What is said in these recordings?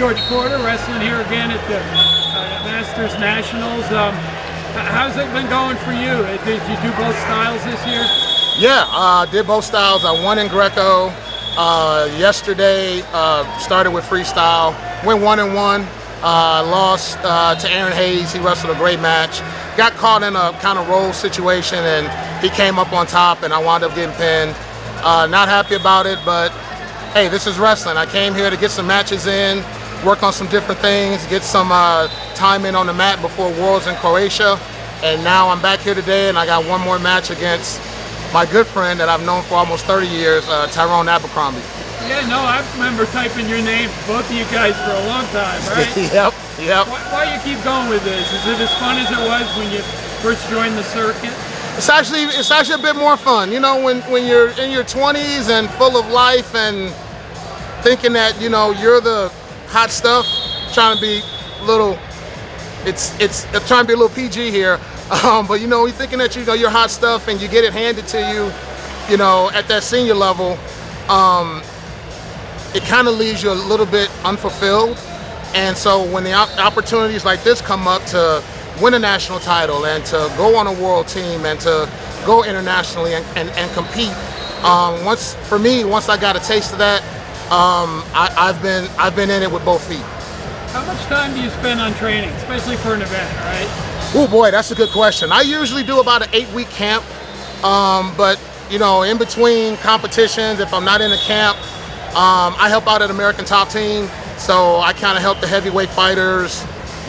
George Porter, wrestling here again at the Masters Nationals. How's it been going for you? Did you do both styles this year? Yeah, did both styles. I won in Greco. Yesterday, started with freestyle. Went 1-1. Lost to Aaron Hayes. He wrestled a great match. Got caught in a kind of roll situation, and he came up on top, and I wound up getting pinned. Not happy about it, but hey, this is wrestling. I came here to get some matches in, work on some different things, get some time in on the mat before Worlds in Croatia, and now I'm back here today, and I got one more match against my good friend that I've known for almost 30 years, Tyrone Abercrombie. Yeah, no, I remember typing your names, both of you guys, for a long time, right? Yep. Why you keep going with this? Is it as fun as it was when you first joined the circuit? It's actually a bit more fun. You know, when you're in your 20s and full of life and thinking that, you know, you're the hot stuff, trying to be a little, it's trying to be a little PG here, but you know, you're thinking that, you know, you're hot stuff and you get it handed to you, you know, at that senior level, it kind of leaves you a little bit unfulfilled. And so when the opportunities like this come up to win a national title and to go on a world team and to go internationally and compete, once I got a taste of that, I've been in it with both feet. How much time do you spend on training, especially for an event, right? Oh boy, that's a good question. I usually do about an 8-week camp, but you know, in between competitions, if I'm not in a camp, I help out at American Top Team, so I kind of help the heavyweight fighters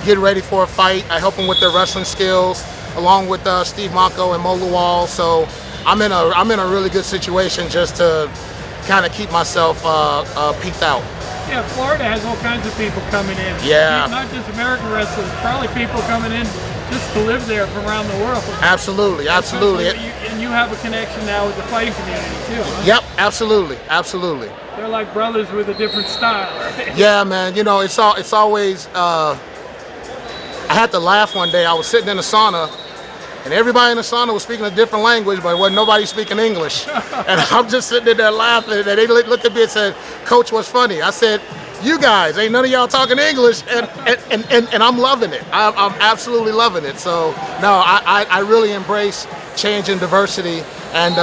get ready for a fight. I help them with their wrestling skills, along with Steve Mako and Mo Lual. So I'm in a really good situation just to kind of keep myself peaked out. Yeah, Florida has all kinds of people coming in. Yeah. Not just American wrestlers, probably people coming in just to live there from around the world. Absolutely. And you have a connection now with the fighting community too, huh? Yep, absolutely. They're like brothers with a different style, right? Yeah, man. You know, it's always. I had to laugh one day. I was sitting in a sauna, and everybody in the sauna was speaking a different language, but wasn't nobody speaking English. And I'm just sitting in there laughing, and they looked at me and said, "Coach, what's funny?" I said, "You guys, ain't none of y'all talking English," and I'm loving it. I'm absolutely loving it. So no, I really embrace change and diversity, and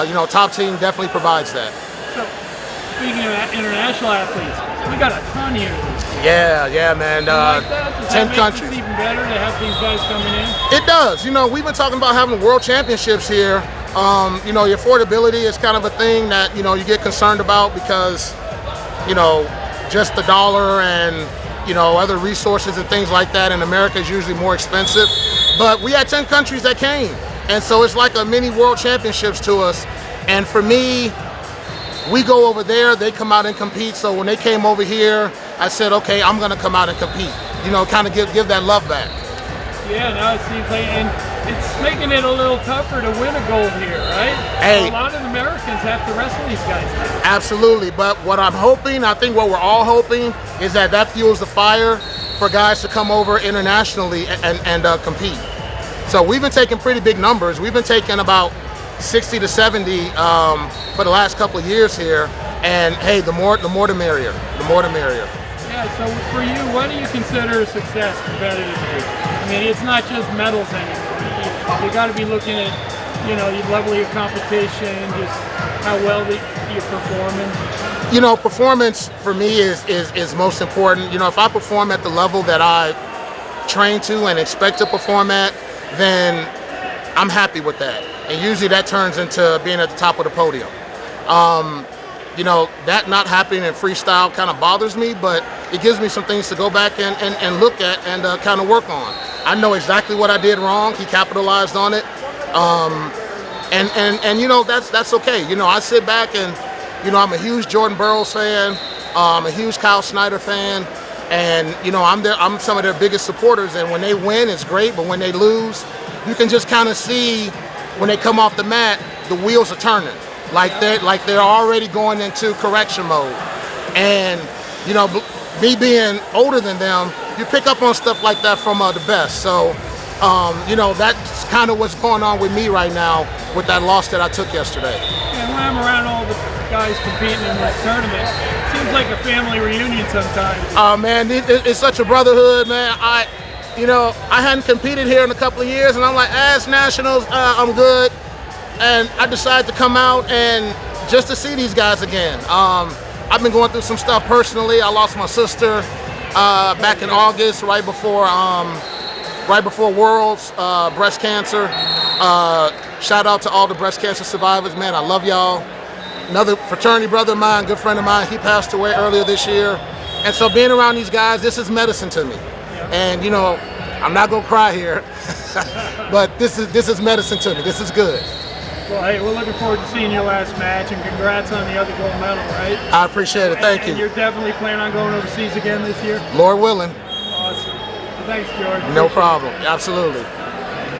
you know, Top Team definitely provides that. So speaking of international athletes, we got a ton here. Yeah, man. Like that? Does 10 that countries. Make it even better to have these guys coming in? It does. You know, we've been talking about having world championships here. You know, the affordability is kind of a thing that, you know, you get concerned about because, you know, just the dollar and, you know, other resources and things like that in America is usually more expensive. But we had 10 countries that came. And so it's like a mini world championships to us. And for me, we go over there, they come out and compete. So when they came over here, I said, okay, I'm going to come out and compete. You know, kind of give that love back. Yeah, now it seems like, and it's making it a little tougher to win a gold here, right? Hey, so a lot of Americans have to wrestle these guys now. Absolutely, but what I'm hoping, I think what we're all hoping, is that fuels the fire for guys to come over internationally and compete. So we've been taking pretty big numbers. We've been taking about 60 to 70 for the last couple of years here, and hey, the more the merrier. The more the merrier. Yeah, so for you, what do you consider success competitively? I mean, it's not just medals anymore. You got to be looking at, you know, your level of competition, just how well you're performing. You know, performance for me is most important. You know, if I perform at the level that I train to and expect to perform at, then I'm happy with that. And usually that turns into being at the top of the podium. You know, that not happening in freestyle kind of bothers me, but it gives me some things to go back and look at and kind of work on. I know exactly what I did wrong. He capitalized on it. And you know, that's okay. You know, I sit back and, you know, I'm a huge Jordan Burroughs fan. I'm a huge Kyle Snyder fan. And, you know, I'm some of their biggest supporters. And when they win, it's great. But when they lose, you can just kind of see when they come off the mat, the wheels are turning. Like they're already going into correction mode. And, you know, me being older than them, you pick up on stuff like that from the best. So, you know, that's kind of what's going on with me right now with that loss that I took yesterday. And when I'm around all the guys competing in this tournament, it seems seems like a family reunion sometimes. Oh man, it's such a brotherhood, man. I hadn't competed here in a couple of years, and I'm like, as nationals, I'm good. And I decided to come out and just to see these guys again. I've been going through some stuff personally. I lost my sister back in August, right before Worlds, breast cancer. Shout out to all the breast cancer survivors, man. I love y'all. Another fraternity brother of mine, good friend of mine, he passed away earlier this year. And so being around these guys, this is medicine to me. And I'm not gonna cry here, but this is medicine to me. This is good. Well, hey, we're looking forward to seeing your last match, and congrats on the other gold medal, right? I appreciate it. Thank you. And you're definitely planning on going overseas again this year? Lord willing. Awesome. Well, thanks, George. No problem. Absolutely.